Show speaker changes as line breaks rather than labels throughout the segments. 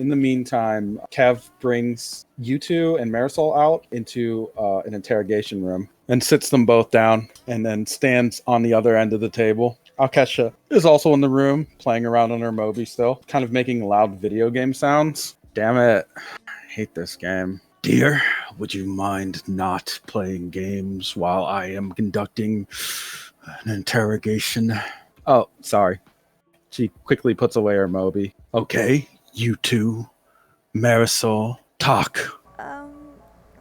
In the meantime, Kev brings you two and Marisol out into an interrogation room and sits them both down and then stands on the other end of the table. Alkesha is also in the room, playing around on her Moby still, kind of making loud video game sounds. Damn it. I hate this game. Dear, would you mind not playing games while I am conducting an interrogation? Oh, sorry. She quickly puts away her Moby. Okay, you two, Marisol, talk.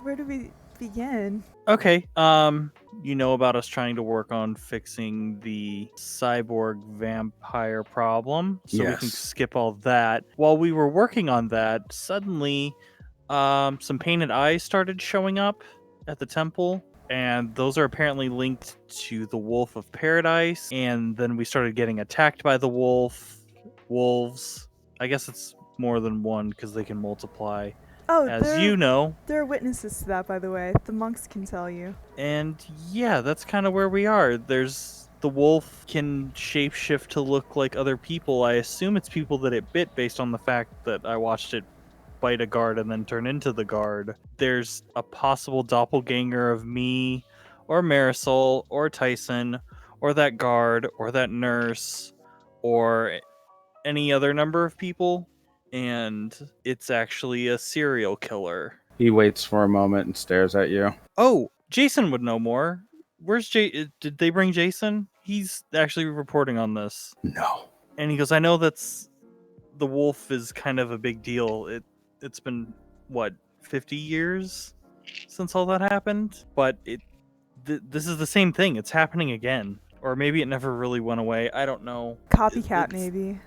Where do we begin?
Okay, you know about us trying to work on fixing the cyborg vampire problem, so we can
Yes.
skip all that. While we were working on that, suddenly, some painted eyes started showing up at the temple, and those are apparently linked to the Wolf of Paradise, and then we started getting attacked by the wolves. I guess it's more than one because they can multiply.
Oh,
As you know.
There are witnesses to that, by the way. The monks can tell you.
And yeah, that's kind of where we are. The wolf can shapeshift to look like other people. I assume it's people that it bit based on the fact that I watched it bite a guard and then turn into the guard. There's a possible doppelganger of me or Marisol or Tyson or that guard or that nurse or any other number of people. And it's actually a serial killer.
He waits for a moment and stares at you.
Oh, Jason would know more. Where's Did they bring Jason? He's actually reporting on this.
No.
And he goes, I know the wolf is kind of a big deal. It's been, 50 years since all that happened? But this is the same thing. It's happening again. Or maybe it never really went away. I don't know.
Copycat, maybe.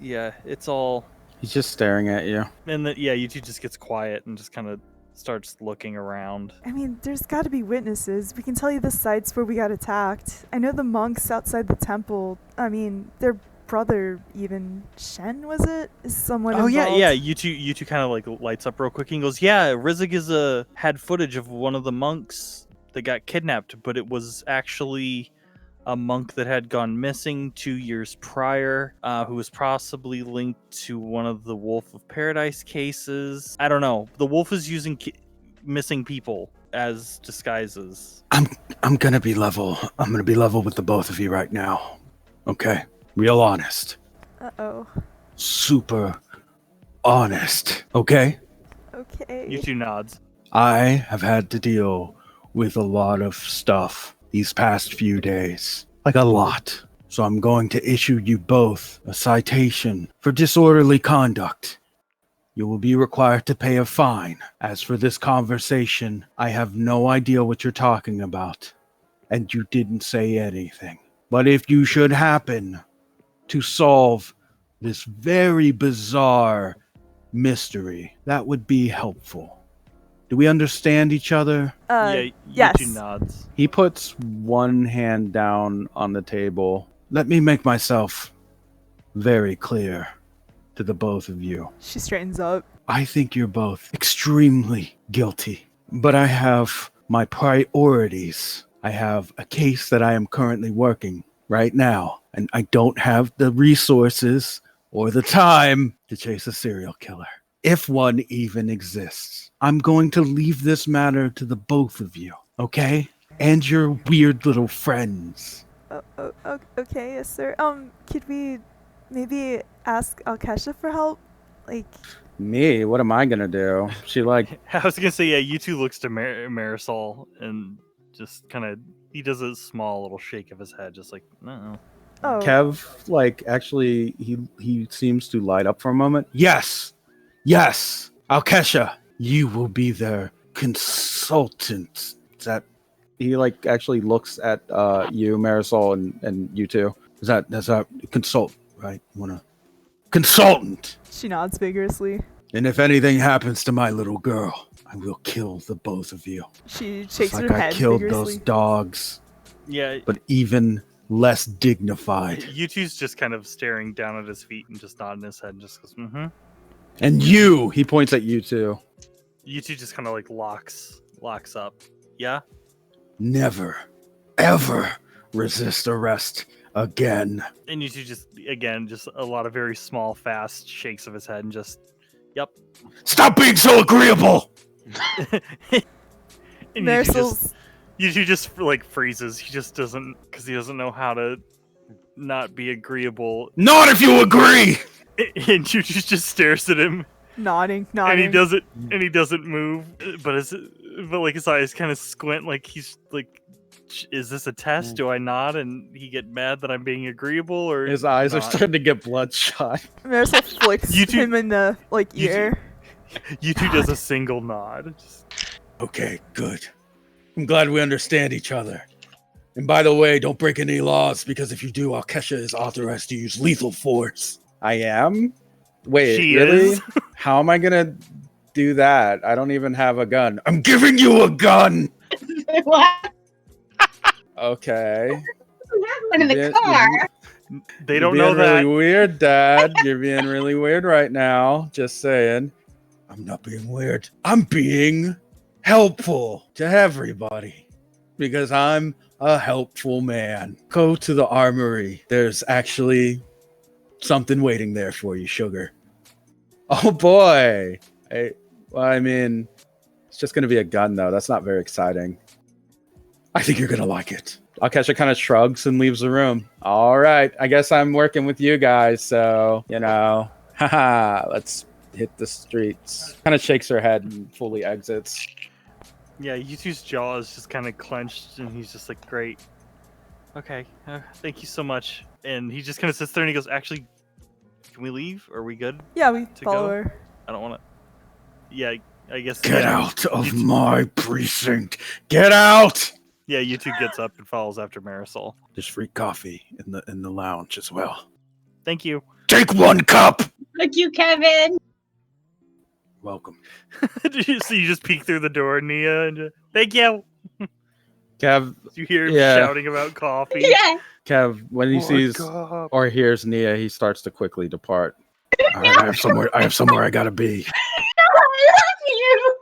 Yeah, it's all...
He's just staring at you.
And you two just gets quiet and just kind of starts looking around.
I mean, there's got to be witnesses. We can tell you the sites where we got attacked. I know the monks outside the temple. I mean, their brother, even Shen, was it? Is someone involved?
Yeah. You two kind of like lights up real quick and goes, yeah, Rizig had footage of one of the monks that got kidnapped, but it was actually a monk that had gone missing 2 years prior, who was possibly linked to one of the Wolf of Paradise cases. I don't know. The wolf is using missing people as disguises.
I'm gonna be level. I'm gonna be level with the both of you right now. Okay? Real honest.
Uh-oh.
Super honest. Okay?
Okay.
You two nods.
I have had to deal with a lot of stuff these past few days. Like a lot. So I'm going to issue you both a citation for disorderly conduct. You will be required to pay a fine. As for this conversation, I have no idea what you're talking about. And you didn't say anything. But if you should happen to solve this very bizarre mystery, that would be helpful. Do we understand each other?
Yes.
You two nods.
He puts one hand down on the table. Let me make myself very clear to the both of you.
She straightens up.
I think you're both extremely guilty, but I have my priorities. I have a case that I am currently working right now, and I don't have the resources or the time to chase a serial killer, if one even exists. I'm going to leave this matter to the both of you, okay? And your weird little friends.
Okay, yes, sir. Could we maybe ask Alkesha for help?
Me? What am I gonna do? She
I was gonna say, yeah, you two looks to Marisol and just kind of, he does a small little shake of his head, just like, no.
Oh.
Kev, actually, he seems to light up for a moment. Yes! Alkesha, you will be their consultant. He actually looks at you, Marisol, and you two. That's that consult, right? You wanna consultant?
She nods vigorously.
And if anything happens to my little girl, I will kill the both of you.
She shakes her
like
head
I killed
vigorously.
those dogs.
Yeah.
But even less dignified.
You two's just kind of staring down at his feet and just nodding his head and just goes, mm-hmm.
And you, he points at you two.
You two just kind of locks up. Yeah?
Never, ever resist arrest again.
And Yutu just a lot of very small, fast shakes of his head and just, yep.
Stop being so agreeable!
And
Marisol's
Yutu just like freezes. He just doesn't, because he doesn't know how to not be agreeable.
Not if you agree!
And Yutu just stares at him.
nodding.
And he doesn't move, but his eyes kind of squint, like he's like, is this a test? Do I nod and he get mad that I'm being agreeable, or
His eyes are
not?
starting to get bloodshot.
Marisol flicks
You two-
him in the ear.
Yutu does a single nod.
Okay, good. I'm glad we understand each other. And by the way, don't break any laws, because if you do, Alkesha is authorized to use lethal force. I am? Wait,
She
really?
is?
How am I gonna do that? I don't even have a gun. I'm giving you a gun!
What?
Okay.
We have one in the
Yeah,
car.
They
You're
don't
being
know that.
really weird, Dad. You're being really weird right now. Just saying. I'm not being weird. I'm being helpful to everybody. Because I'm a helpful man. Go to the armory. There's actually something waiting there for you, sugar. Oh boy. I mean, it's just going to be a gun, though. That's not very exciting. I think you're going to like it. Alkesha kind of shrugs and leaves the room. All right. I guess I'm working with you guys. So, haha, let's hit the streets. Kind of shakes her head and fully exits.
Yeah, Yutu's jaw is just kind of clenched, and he's just like, great. Okay, thank you so much. And he just kind of sits there and he goes, actually, can we leave? Are we good?
Yeah, we
to
follow
go?
her.
I don't want to. Yeah, I guess.
Get
yeah,
out of my precinct. Get out.
Yeah, Yutu gets up and follows after Marisol.
There's free coffee in the lounge as well.
Thank you.
Take one cup.
Thank you, Kevin.
Welcome.
So you just peek through the door, Nia, and just, thank you.
Kev,
You hear him
Yeah.
shouting about coffee.
Yeah.
Kev, when he sees
God.
or hears Nia, he starts to quickly depart. All right, I have somewhere I gotta be.
I love you.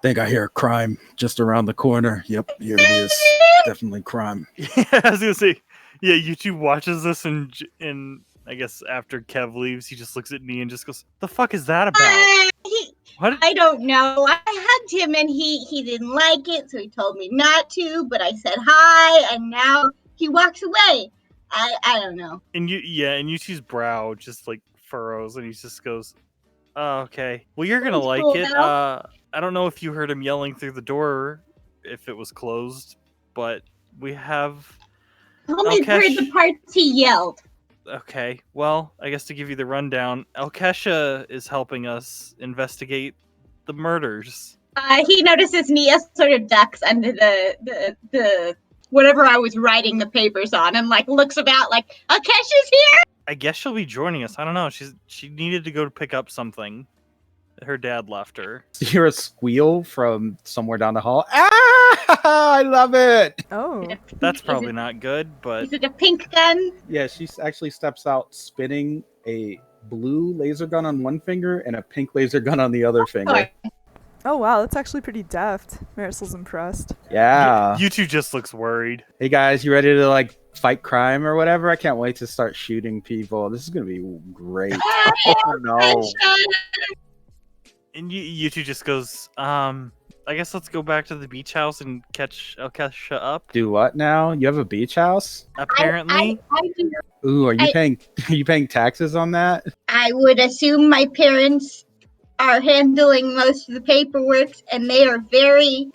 Think I hear a crime just around the corner. Yep, here it is. Definitely crime.
Yeah, I was gonna say, yeah, Yutu watches this, and I guess after Kev leaves, he just looks at Nia and just goes, "The fuck is that about?" What?
I don't know. I hugged him and he didn't like it, so he told me not to, but I said hi, and now he walks away. I don't know.
And Yutu's brow just like furrows, and he just goes, "Oh, okay. Well, you're gonna
Sounds
like
cool,
it."
though.
I don't know if you heard him yelling through the door, if it was closed, but we have.
Only heard
Alkesh-
the parts he yelled.
Okay, well, I guess to give you the rundown, Alkesha is helping us investigate the murders.
He notices Nia sort of ducks under the whatever I was writing the papers on, and like looks about like, Akesha's here.
I guess she'll be joining us. I don't know. She needed to go to pick up something. Her dad left her.
You hear a squeal from somewhere down the hall. Ah, I love it.
Oh.
That's probably not good, but
Is it a pink gun?
Yeah, she actually steps out spinning a blue laser gun on one finger and a pink laser gun on the other finger.
Oh wow, that's actually pretty deft. Marisol's impressed.
Yeah.
Yutu just looks worried.
Hey guys, you ready to like fight crime or whatever? I can't wait to start shooting people. This is gonna be great. Oh no.
And Yutu just goes, I guess let's go back to the beach house and catch Alkesha up.
Do what now? You have a beach house?
Apparently.
Ooh, are you
I-
paying taxes on that?
I would assume my parents are handling most of the paperwork, and they are very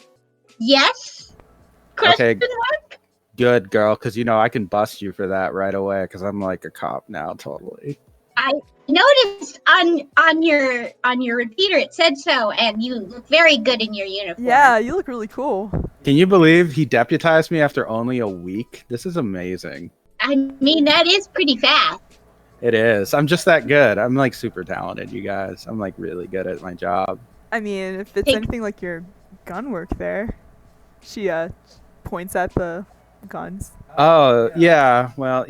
yes. Question
Okay.
mark?
Good girl, because I can bust you for that right away because I'm like a cop now, totally.
I noticed on your repeater it said so, and you look very good in your uniform.
Yeah, you look really cool.
Can you believe he deputized me after only a week? This is amazing.
I mean that is pretty fast.
It is. I'm just that good. I'm like super talented, you guys. I'm like really good at my job.
I mean, if it's
Hey.
anything like your gun work there, she points at the guns.
Oh, yeah. Well,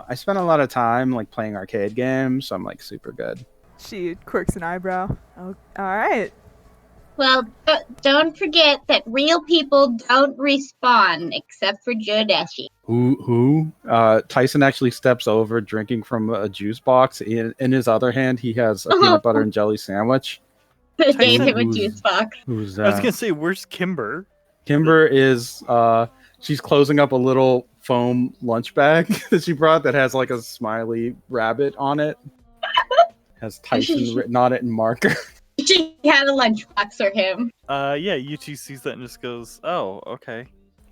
I spent a lot of time like playing arcade games, so I'm like super good.
She quirks an eyebrow. Oh, all right.
Well, don't forget that real people don't respawn except for Jodeshi.
Who? Tyson actually steps over, drinking from a juice box. In his other hand, he has a peanut butter and jelly sandwich.
Gave him a
Who's-
juice box.
Who's
I was
that?
gonna say, where's Kimber?
Kimber is she's closing up a little foam lunch bag that she brought that has like a smiley rabbit on it. Has Tyson written on it in marker.
She had a lunchbox for him.
Yeah, Yutu sees that and just goes, "Oh, okay."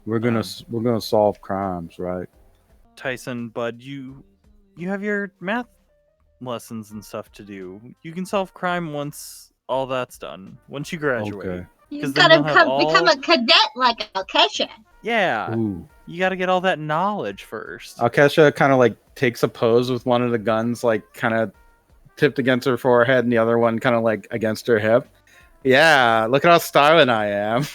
We're gonna solve crimes, right?
Tyson, bud, you have your math lessons and stuff to do. You can solve crime once all that's done. Once you graduate.
Okay.
You
'Cause then
gotta
you'll have
become
all-
a cadet like Alkesha.
Yeah.
Ooh.
You got to get all that knowledge first.
Alkesha kind of like takes a pose with one of the guns, like kind of tipped against her forehead, and the other one kind of like against her hip. Yeah, look at how styling I am.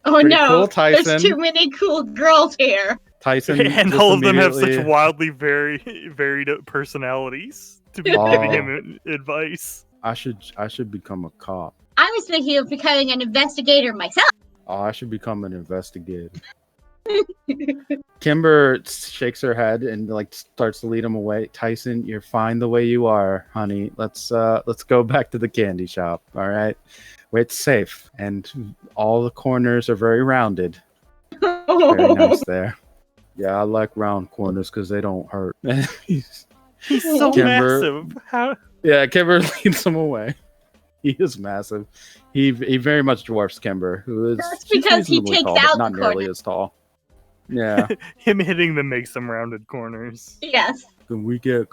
Oh
Pretty
no,
cool, Tyson.
there's too many cool girls here.
Tyson
And
just
all of them have such
immediately-
wildly varied personalities to be
Oh.
giving him advice.
I should become a cop.
I was thinking of becoming an investigator myself.
Oh, I should become an investigator. Kimber shakes her head and like starts to lead him away. Tyson, you're fine the way you are, honey. Let's go back to the candy shop. All right, where it's safe and all the corners are very rounded. Very nice there. Yeah, I like round corners because they don't hurt.
He's so
Kimber-
massive. How?
Yeah, Kimber leads him away. He is massive. He very much dwarfs Kimber, who is
That's
she's
because he
reasonably
takes
tall, but
out
not
the
nearly
corner.
as tall. Yeah.
Him hitting them makes them rounded corners.
Yes.
Can we get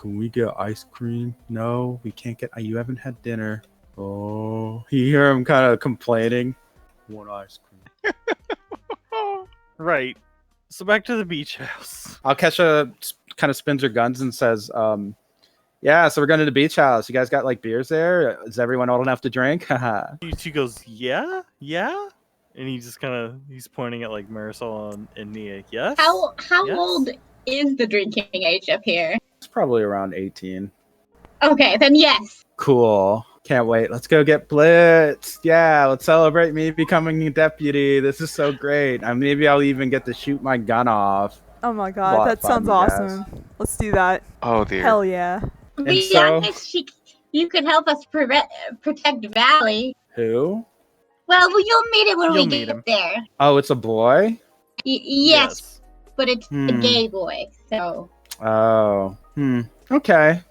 ice cream? No, we can't get. You haven't had dinner. Oh, you hear him kind of complaining. Want ice cream?
Right. So back to the beach house.
Alkesha kind of spins her guns and says, "Yeah, so we're going to the beach house. You guys got like beers there? Is everyone old enough to drink?" Haha.
She goes, yeah. And he just kind of, he's pointing at like Marisol and Nia. Yes?
How
Yes.
old is the drinking age up here?
It's probably around 18.
Okay, then yes.
Cool. Can't wait. Let's go get blitzed. Yeah, let's celebrate me becoming a deputy. This is so great. Maybe I'll even get to shoot my gun off.
Oh my god,
Lot
that
of fun,
sounds
you guys.
awesome. Let's do that.
Oh dear.
Hell yeah.
To be
so-
honest, you could help us protect Valley.
Who?
Well, you'll meet it when
You'll
we
meet
get
him.
there.
Oh, it's a boy?
Yes, but it's a
Hmm.
gay boy, so.
Oh. Okay.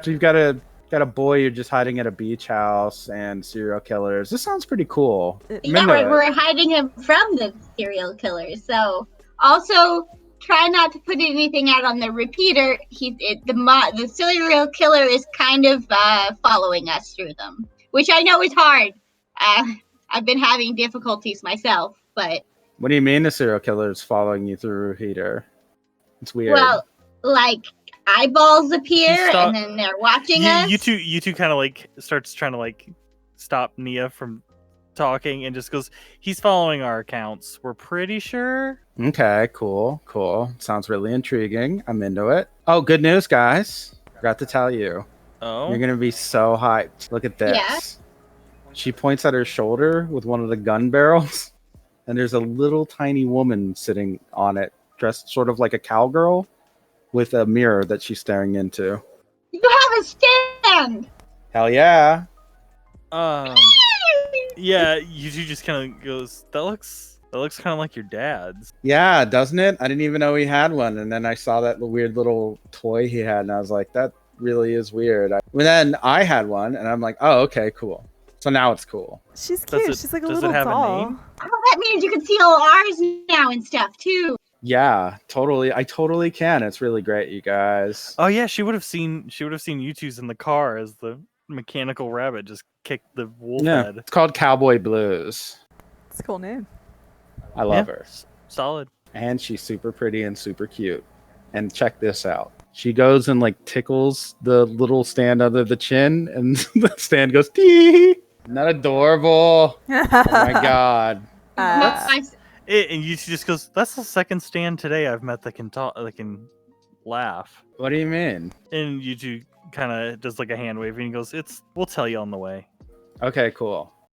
So you've got a boy you're just hiding at a beach house and serial killers. This sounds pretty cool.
It-
Yeah,
into it.
we're hiding him from the serial killers. So also try not to put anything out on the repeater. The serial killer is kind of following us through them, which I know is hard. I've been having difficulties myself, but
What do you mean the serial killer is following you through a heater? It's weird.
well, like eyeballs appear
Stop-
and then they're watching us.
You two kind of like starts trying to like stop Nia from talking and just goes, he's following our accounts. We're pretty sure.
Okay, cool. Sounds really intriguing. I'm into it. Oh, good news, guys. Forgot to tell you.
Oh.
You're gonna be so hyped. Look at this.
Yeah?
She points at her shoulder with one of the gun barrels, and there's a little tiny woman sitting on it, dressed sort of like a cowgirl, with a mirror that she's staring into.
You have a stand.
Hell yeah!
Yeah, you two just kind of goes, that looks kind of like your dad's.
Yeah, doesn't it? I didn't even know he had one, and then I saw that weird little toy he had, and I was like, that really is weird. And then I had one, and I'm like, oh, okay, cool. So now it's cool.
She's
Does
cute.
it-
She's like a
does it
little
have a
doll.
name?
Oh, that means you can see all ours now and stuff too.
Yeah, totally. I totally can. It's really great, you guys.
Oh yeah, she would have seen you two's in the car as the mechanical rabbit just kicked the wolf
Yeah,
head.
it's called Cowboy Blues.
It's a cool name.
I love
Yeah,
her.
Solid.
And she's super pretty and super cute. And check this out. She goes and like tickles the little stand under the chin, and the stand goes tee. Isn't that adorable? Oh my god.
And you just goes, that's the second stand today I've met that can talk, that can laugh.
What do you mean?
And you two kind of does like a hand wave and he goes, we'll tell you on the way.
Okay, cool.